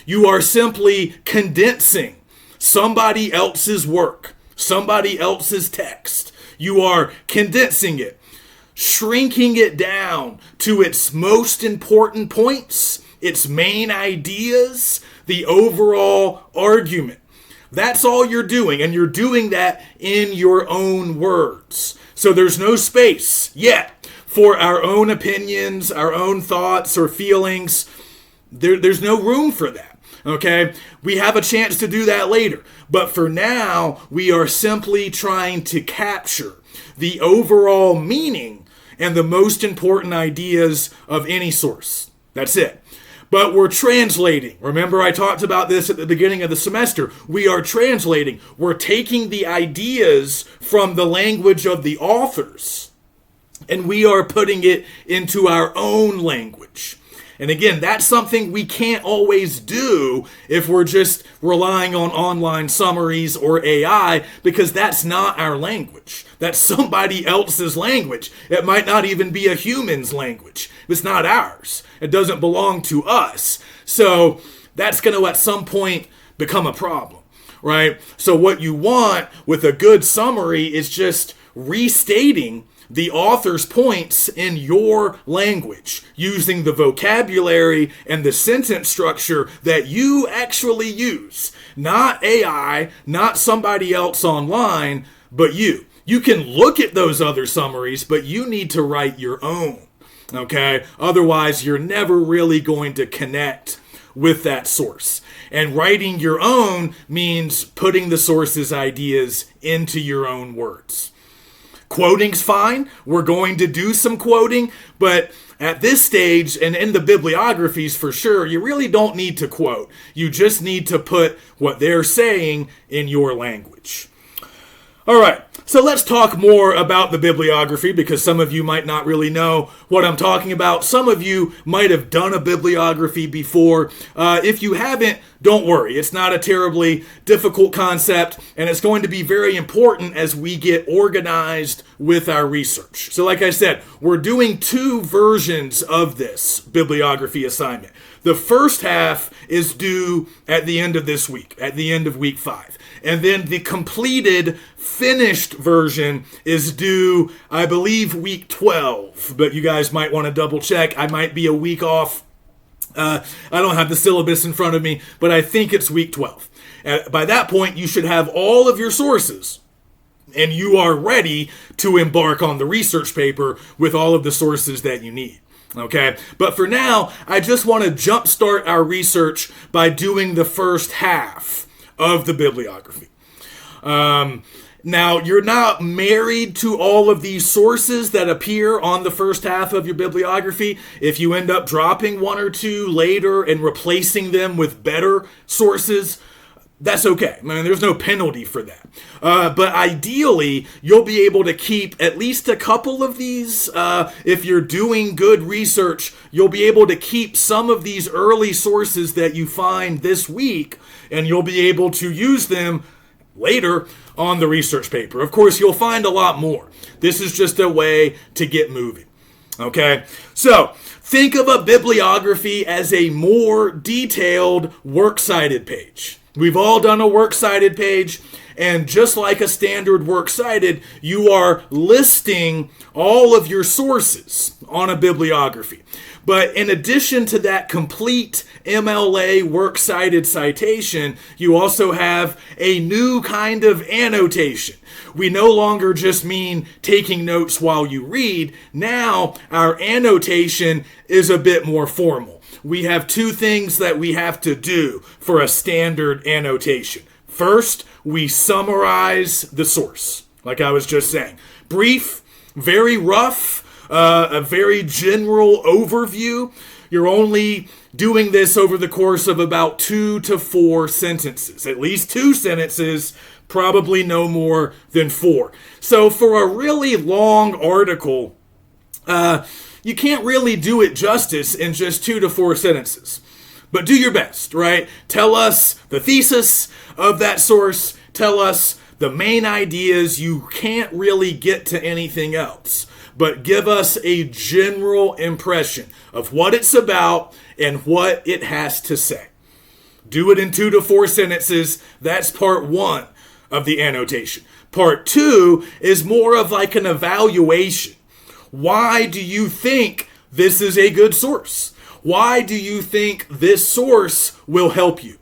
You are simply condensing somebody else's work, somebody else's text. You are condensing it, shrinking it down to its most important points, its main ideas, the overall argument. That's all you're doing, and you're doing that in your own words. So there's no space yet for our own opinions, our own thoughts or feelings. There's no room for that, okay? We have a chance to do that later. But for now, we are simply trying to capture the overall meaning and the most important ideas of any source. That's it. But we're translating. Remember, I talked about this at the beginning of the semester. We are translating. We're taking the ideas from the language of the authors, and we are putting it into our own language. And again, that's something we can't always do if we're just relying on online summaries or AI, because that's not our language. That's somebody else's language. It might not even be a human's language. It's not ours. It doesn't belong to us. So that's going to at some point become a problem, right? So what you want with a good summary is just restating the author's points in your language, using the vocabulary and the sentence structure that you actually use. Not AI, not somebody else online, but you. You can look at those other summaries, but you need to write your own, okay? Otherwise, you're never really going to connect with that source. And writing your own means putting the source's ideas into your own words. Quoting's fine. We're going to do some quoting, but at this stage, and in the bibliographies for sure, you really don't need to quote. You just need to put what they're saying in your language. All right, so let's talk more about the bibliography, because some of you might not really know what I'm talking about. Some of you might have done a bibliography before. If you haven't, don't worry. It's not a terribly difficult concept, and it's going to be very important as we get organized with our research. So like I said, we're doing 2 versions of this bibliography assignment. The first half is due at the end of this week, at the end of week 5. And then the completed, finished version is due, I believe, week 12. But you guys might want to double check. I might be a week off. I don't have the syllabus in front of me, but I think it's week 12. By that point, you should have all of your sources and you are ready to embark on the research paper with all of the sources that you need. Okay, but for now, I just want to jumpstart our research by doing the first half of the bibliography. Now, you're not married to all of these sources that appear on the first half of your bibliography. If you end up dropping one or two later and replacing them with better sources, that's okay. I mean, there's no penalty for that. But ideally, you'll be able to keep at least a couple of these. If you're doing good research, you'll be able to keep some of these early sources that you find this week, and you'll be able to use them later on the research paper. Of course, you'll find a lot more. This is just a way to get moving. Okay? So, think of a bibliography as a more detailed works cited page. We've all done a works cited page, and just like a standard works cited, you are listing all of your sources on a bibliography. But in addition to that complete MLA works cited citation, you also have a new kind of annotation. We no longer just mean taking notes while you read. Now our annotation is a bit more formal. We have two things that we have to do for a standard annotation. First, we summarize the source, like I was just saying. Brief, very rough, a very general overview. You're only doing this over the course of about 2 to 4 sentences. At least 2 sentences, probably no more than 4. So for a really long article, you can't really do it justice in just 2 to 4 sentences. But do your best, right? Tell us the thesis of that source. Tell us the main ideas. You can't really get to anything else. But give us a general impression of what it's about and what it has to say. Do it in 2 to 4 sentences. That's part 1 of the annotation. Part 2 is more of like an evaluation. Why do you think this is a good source? Why do you think this source will help you?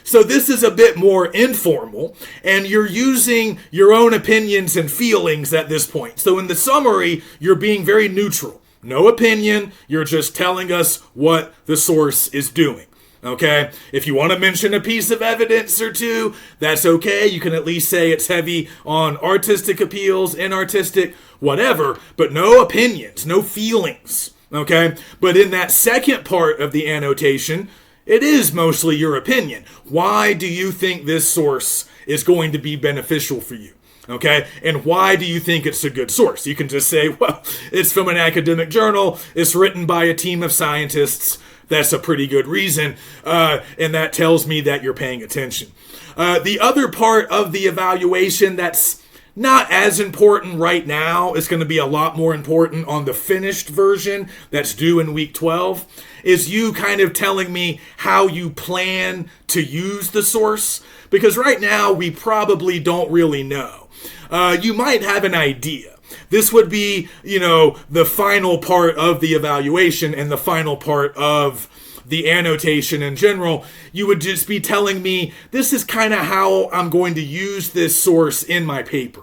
So this is a bit more informal, and you're using your own opinions and feelings at this point. So in the summary, you're being very neutral. No opinion, you're just telling us what the source is doing. Okay? If you want to mention a piece of evidence or two, that's okay. You can at least say it's heavy on artistic appeals, inartistic, whatever, but no opinions, no feelings. Okay? But in that second part of the annotation, it is mostly your opinion. Why do you think this source is going to be beneficial for you? Okay? And why do you think it's a good source? You can just say, well, it's from an academic journal. It's written by a team of scientists. That's a pretty good reason. And that tells me that you're paying attention. The other part of the evaluation that's not as important right now, it's going to be a lot more important on the finished version that's due in week 12, is you kind of telling me how you plan to use the source. Because right now, we probably don't really know. You might have an idea. This would be, the final part of the evaluation and the final part of the annotation in general. You would just be telling me, this is kind of how I'm going to use this source in my paper.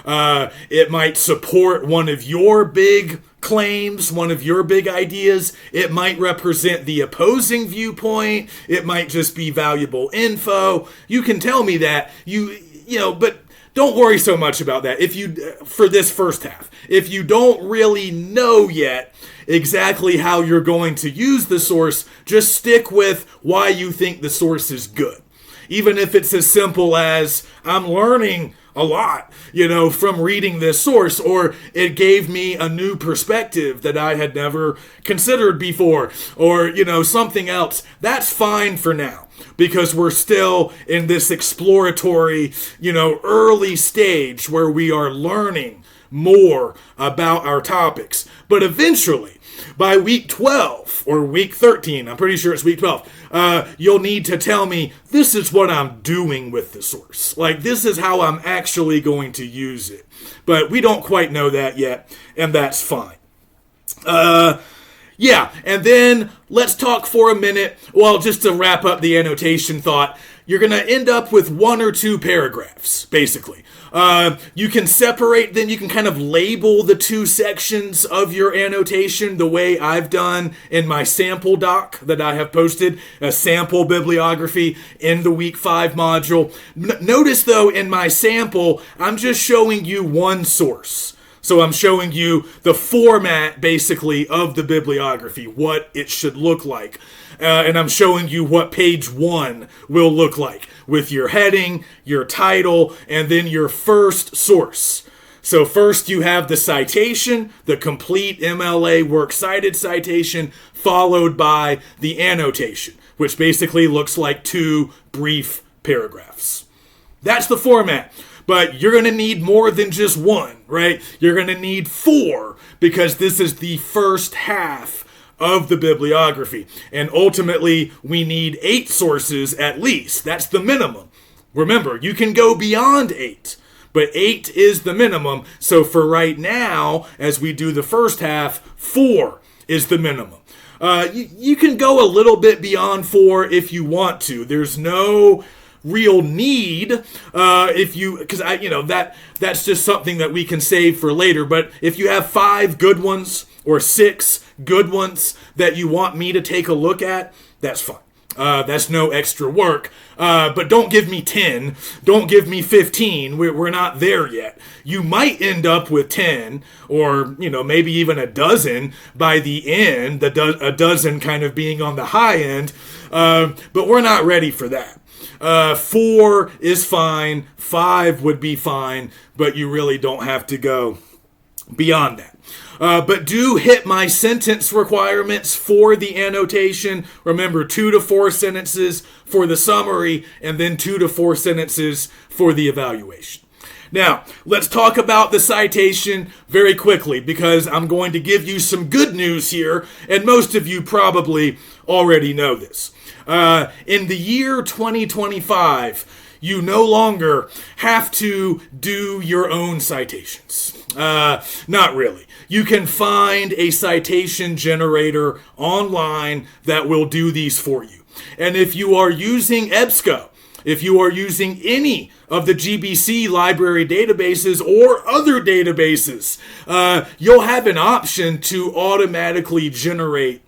It might support one of your big claims, one of your big ideas. It might represent the opposing viewpoint. It might just be valuable info. You can tell me that, but don't worry so much about that for this first half. If you don't really know yet exactly how you're going to use the source, just stick with why you think the source is good. Even if it's as simple as, I'm learning a lot, from reading this source, or it gave me a new perspective that I had never considered before, or, something else. That's fine for now, because we're still in this exploratory, early stage where we are learning more about our topics. But eventually, by week 12 or week 13, I'm pretty sure it's week 12, you'll need to tell me, this is what I'm doing with the source. Like, this is how I'm actually going to use it. But we don't quite know that yet, and that's fine. And then let's talk for a minute. Well, just to wrap up the annotation thought, you're going to end up with one or two paragraphs, basically. You can separate, then you can kind of label the two sections of your annotation the way I've done in my sample doc that I have posted, a sample bibliography in the week 5 module. Notice though, in my sample, I'm just showing you one source. So I'm showing you the format, basically, of the bibliography, what it should look like. And I'm showing you what page 1 will look like with your heading, your title, and then your first source. So first you have the citation, the complete MLA works cited citation, followed by the annotation, which basically looks like 2 brief paragraphs. That's the format. But you're going to need more than just 1, right? You're going to need 4, because this is the first half of the bibliography. And ultimately, we need 8 sources at least. That's the minimum. Remember, you can go beyond 8, but 8 is the minimum. So for right now, as we do the first half, 4 is the minimum. You can go a little bit beyond 4 if you want to. There's no real need because that's just something that we can save for later. But if you have 5 good ones or 6 good ones that you want me to take a look at, that's fine. That's no extra work. But don't give me 10. Don't give me 15. We're not there yet. You might end up with 10 or, maybe even a dozen by the end, a dozen kind of being on the high end. But we're not ready for that. 4 is fine. 5 would be fine, but you really don't have to go beyond that. But do hit my sentence requirements for the annotation. Remember, 2 to 4 sentences for the summary, and then 2 to 4 sentences for the evaluation. Now, let's talk about the citation very quickly, because I'm going to give you some good news here, and most of you probably already know this. In the year 2025, you no longer have to do your own citations. Not really. You can find a citation generator online that will do these for you. And if you are using EBSCO, if you are using any of the GBC library databases or other databases, you'll have an option to automatically generate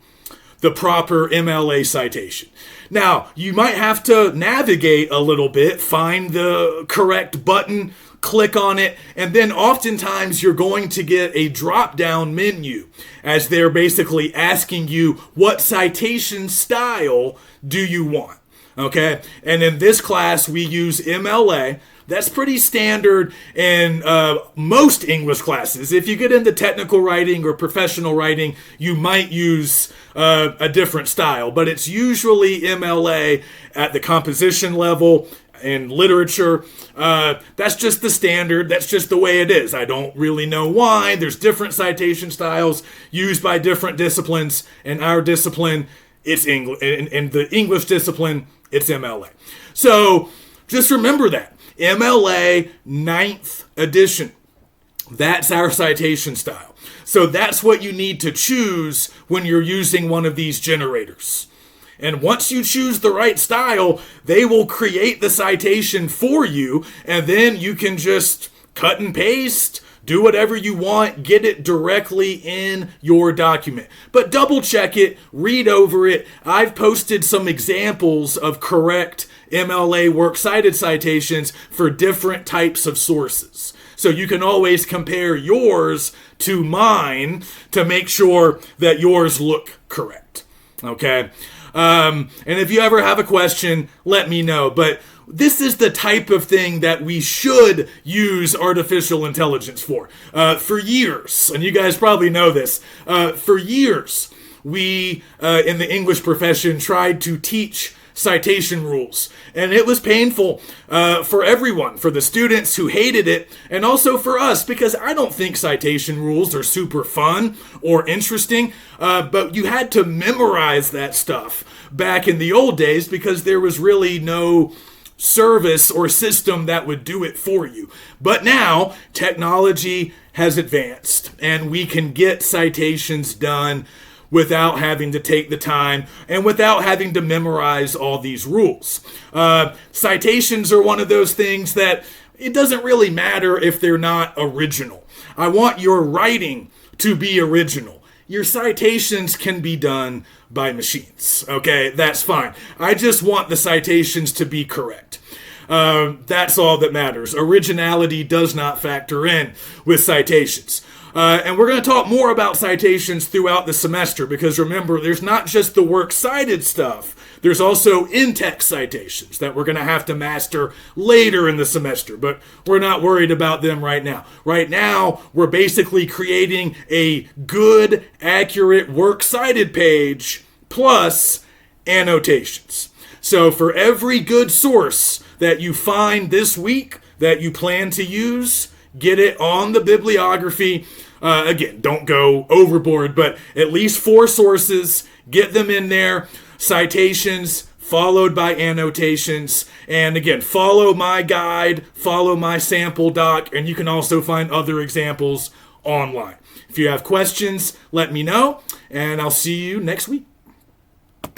the proper MLA citation. Now, you might have to navigate a little bit, find the correct button, click on it, and then oftentimes you're going to get a drop-down menu as they're basically asking you, what citation style do you want? Okay, and in this class we use MLA. That's pretty standard in most English classes. If you get into technical writing or professional writing, you might use a different style, but it's usually MLA at the composition level. In literature, that's just the standard. That's just the way it is. I don't really know why. There's different citation styles used by different disciplines. In our discipline, it's English. In the English discipline, it's MLA. So just remember that. MLA 9th edition. That's our citation style. So that's what you need to choose when you're using one of these generators. And once you choose the right style, they will create the citation for you, and then you can just cut and paste, do whatever you want, get it directly in your document. But double check it, read over it. I've posted some examples of correct MLA works cited citations for different types of sources. So you can always compare yours to mine to make sure that yours look correct. Okay? And if you ever have a question, let me know. But this is the type of thing that we should use artificial intelligence for. For years, and you guys probably know this, for years, we in the English profession tried to teach citation rules. And it was painful for everyone, for the students who hated it, and also for us, because I don't think citation rules are super fun or interesting, but you had to memorize that stuff back in the old days because there was really no service or system that would do it for you. But now, technology has advanced, and we can get citations done without having to take the time and without having to memorize all these rules. Citations are one of those things that it doesn't really matter if they're not original. I want your writing to be original. Your citations can be done by machines. Okay, that's fine. I just want the citations to be correct. That's all that matters. Originality does not factor in with citations. And we're going to talk more about citations throughout the semester because remember, there's not just the works cited stuff. There's also in-text citations that we're going to have to master later in the semester, but we're not worried about them right now. Right now, we're basically creating a good, accurate works cited page plus annotations. So for every good source that you find this week that you plan to use, get it on the bibliography. Again, don't go overboard, but at least 4 sources, get them in there. Citations followed by annotations. And again, follow my guide, follow my sample doc, and you can also find other examples online. If you have questions, let me know, and I'll see you next week.